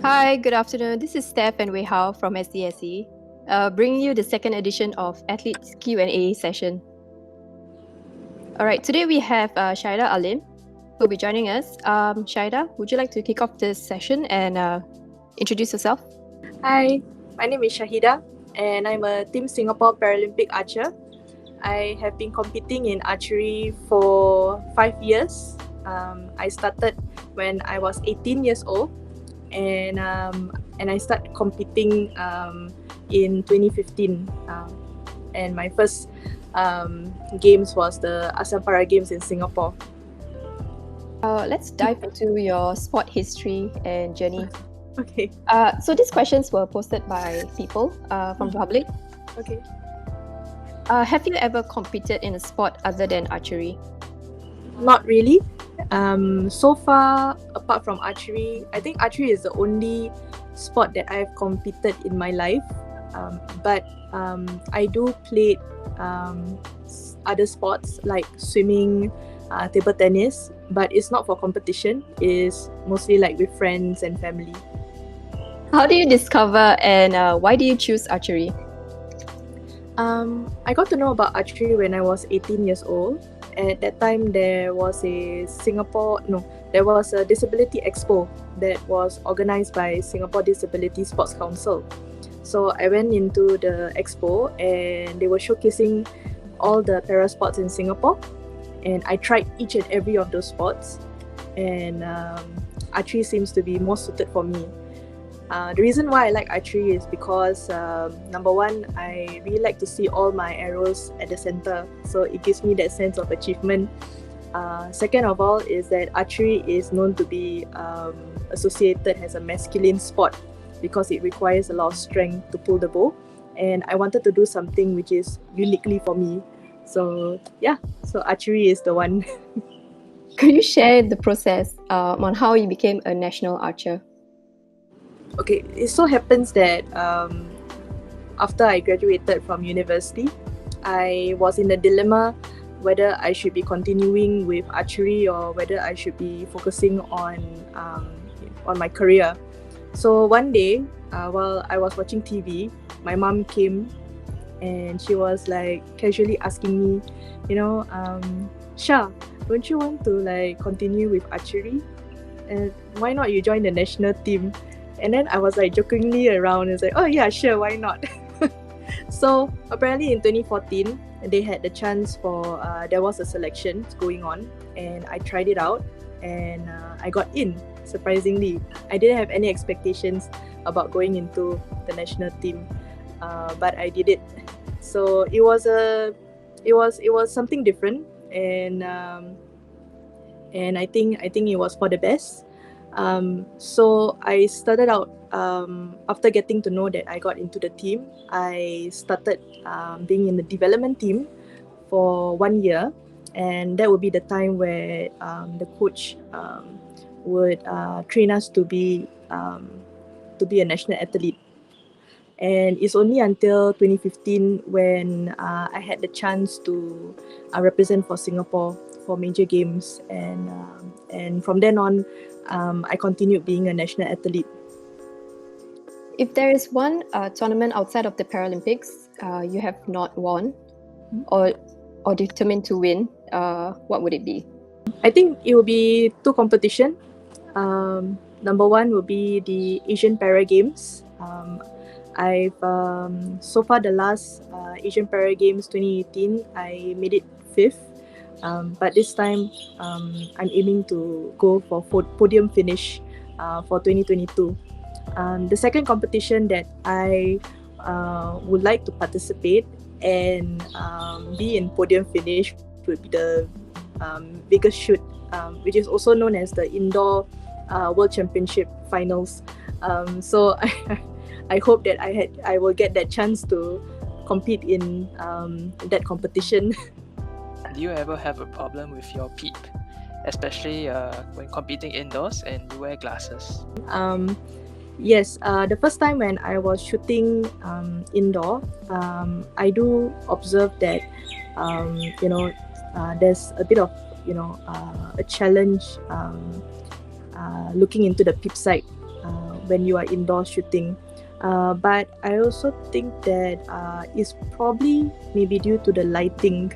Hi, good afternoon. This is Steph and Wei Hao from SDSE, bringing you the second edition of Athletes Q&A session. All right, today we have Syahidah Alim, who will be joining us. Syahidah, would you like to kick off this session and introduce yourself? Hi, my name is Syahidah and I'm a Team Singapore Paralympic archer. I have been competing in archery for 5 years. I started when I was 18 years old and I started competing in 2015. And my first games was the ASEAN Para Games in Singapore. Let's dive into your sport history and journey. Okay. So these questions were posted by people from the public. Okay. Have you ever competed in a sport other than archery? Not really. So far, apart from archery, I think archery is the only sport that I've competed in my life. But I do play other sports like swimming, table tennis, but it's not for competition. It's mostly like with friends and family. How do you discover and why do you choose archery? I got to know about archery when I was 18 years old. At that time, there was a disability expo that was organized by Singapore Disability Sports Council. So I went into the expo and they were showcasing all the para sports in Singapore, and I tried each and every of those sports, and archery seems to be more suited for me. The reason why I like archery is because number one, I really like to see all my arrows at the center, so it gives me that sense of achievement. Second of all is that archery is known to be associated as a masculine sport because it requires a lot of strength to pull the bow, and I wanted to do something which is uniquely for me. So yeah, so archery is the one. Could you share the process on how you became a national archer? Okay, it so happens that after I graduated from university, I was in a dilemma whether I should be continuing with archery or whether I should be focusing on my career. So one day, while I was watching TV, my mom came and she was like casually asking me, Shah, don't you want to like continue with archery? And why not you join the national team? And then I was like jokingly around and like, oh yeah, sure, why not? So apparently in 2014, they had the chance for, there was a selection going on, and I tried it out and I got in, surprisingly. I didn't have any expectations about going into the national team, but I did it. So it was something different, and I think it was for the best. So I started out, after getting to know that I got into the team, I started being in the development team for 1 year, and that would be the time where the coach would train us to be a national athlete. And it's only until 2015 when I had the chance to represent for Singapore for major games, and from then on, I continued being a national athlete. If there is one tournament outside of the Paralympics you have not won or determined to win, what would it be? I think it will be two competitions. Number one will be the Asian Para Games. I've so far the last Asian Para Games 2018, I made it 5th. But this time, I'm aiming to go for podium finish for 2022. The second competition that I would like to participate and be in podium finish would be the biggest shoot, which is also known as the Indoor World Championship Finals. So I hope that I will get that chance to compete in that competition. Do you ever have a problem with your PEEP, especially when competing indoors and you wear glasses? Yes, the first time when I was shooting indoor, I do observe that there's a bit of a challenge looking into the PEEP side when you are indoor shooting. But I also think that it's probably maybe due to the lighting.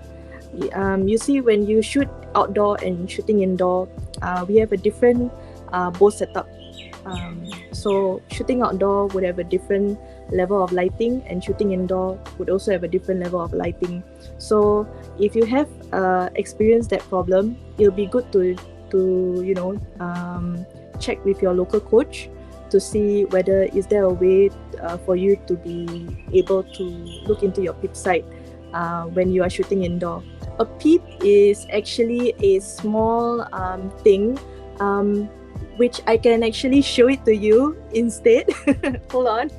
You see, when you shoot outdoor and shooting indoor, we have a different bow setup. So shooting outdoor would have a different level of lighting, and shooting indoor would also have a different level of lighting. So if you have experienced that problem, it'll be good to check with your local coach to see whether is there a way for you to be able to look into your peep sight when you are shooting indoor. A peep is actually a small thing which I can actually show it to you instead. Hold on.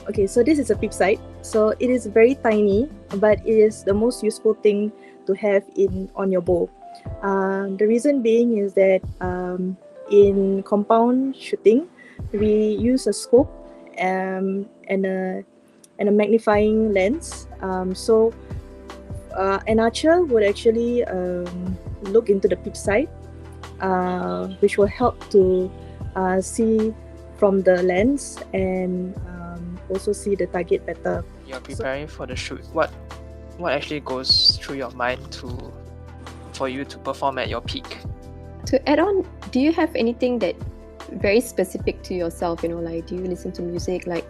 Okay, so this is a peep sight. So it is very tiny, but it is the most useful thing to have on your bow. The reason being is that in compound shooting, we use a scope and a magnifying lens. So an archer would actually look into the peep sight, which will help to see from the lens and also see the target better. You're preparing for the shoot. What actually goes through your mind for you to perform at your peak? To add on, do you have anything that very specific to yourself? Like, do you listen to music? Like,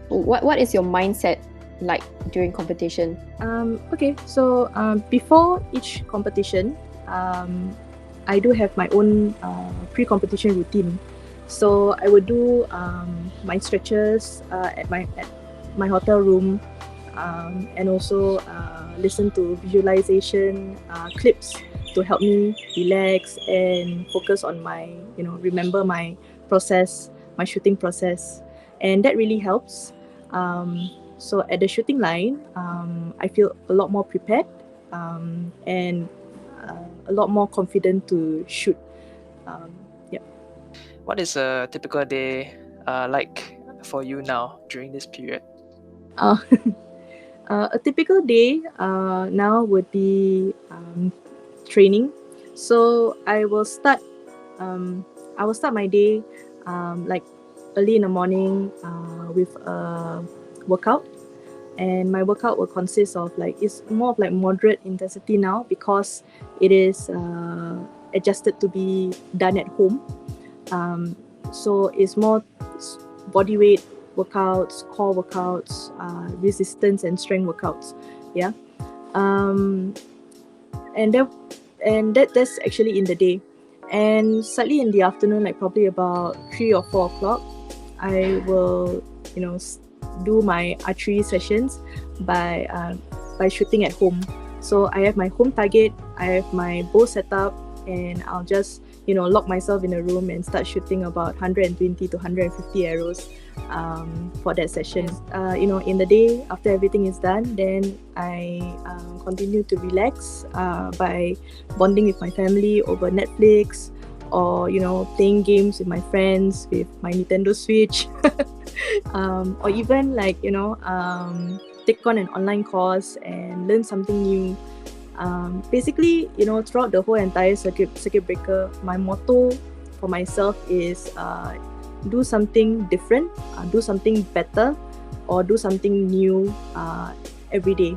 what is your mindset like during competition? Okay, so before each competition, I do have my own pre-competition routine. So I would do my stretches at my hotel room, and also listen to visualization clips to help me relax and focus on remember my process, my shooting process, and that really helps. So at the shooting line, I feel a lot more prepared and a lot more confident to shoot. What is a typical day like for you now during this period? A typical day now would be training. So I will start my day like early in the morning with a workout, and my workout will consist of it's more of moderate intensity now because it is adjusted to be done at home. So it's more body weight workouts, core workouts, resistance and strength workouts. Yeah. And that's actually in the day. And slightly in the afternoon, like probably about 3 or 4 o'clock, I will do my archery sessions by shooting at home. So I have my home target, I have my bow setup, and I'll just lock myself in a room and start shooting about 120 to 150 arrows for that session. In the day after everything is done, then I continue to relax by bonding with my family over Netflix, or playing games with my friends with my Nintendo Switch, or even take on an online course and learn something new. Basically, throughout the whole entire circuit breaker, my motto for myself is do something different, do something better, or do something new every day.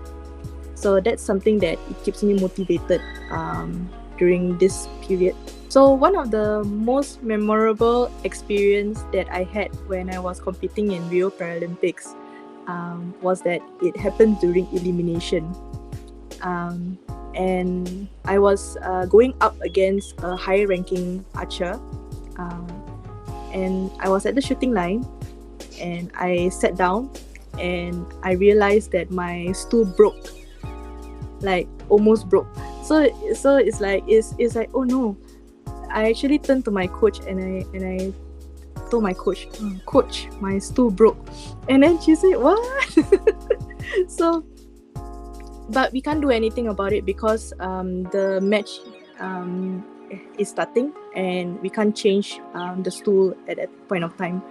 So that's something that it keeps me motivated during this period. So one of the most memorable experience that I had when I was competing in Rio Paralympics was that it happened during elimination. And I was going up against a higher ranking archer, and I was at the shooting line, and I sat down and I realized that my stool broke, almost broke. So it's like oh no. I actually turned to my coach and I told my coach, "Coach, my stool broke." And then she said, "What?" So, but we can't do anything about it because the match is starting and we can't change the stool at that point of time.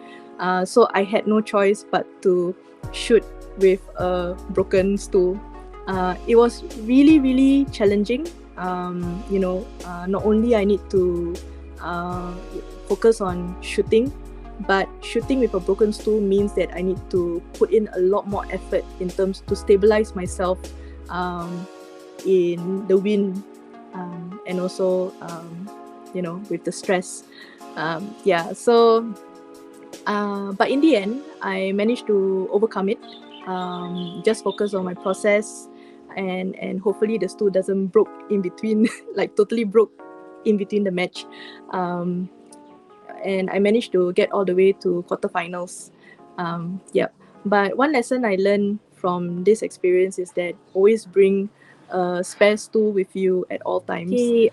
So I had no choice but to shoot with a broken stool. It was really, really challenging. Not only I need to focus on shooting, but shooting with a broken stool means that I need to put in a lot more effort in terms to stabilize myself in the wind, and also with the stress. But in the end, I managed to overcome it. Just focus on my process, and hopefully the stool doesn't broke in between, like totally broke in between the match. And I managed to get all the way to quarterfinals. But one lesson I learned from this experience is that always bring a spare stool with you at all times. Okay,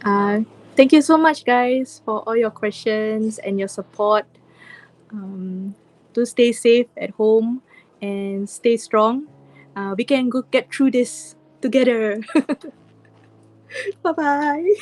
thank you so much, guys, for all your questions and your support. To stay safe at home and stay strong. We can get through this together. Bye bye.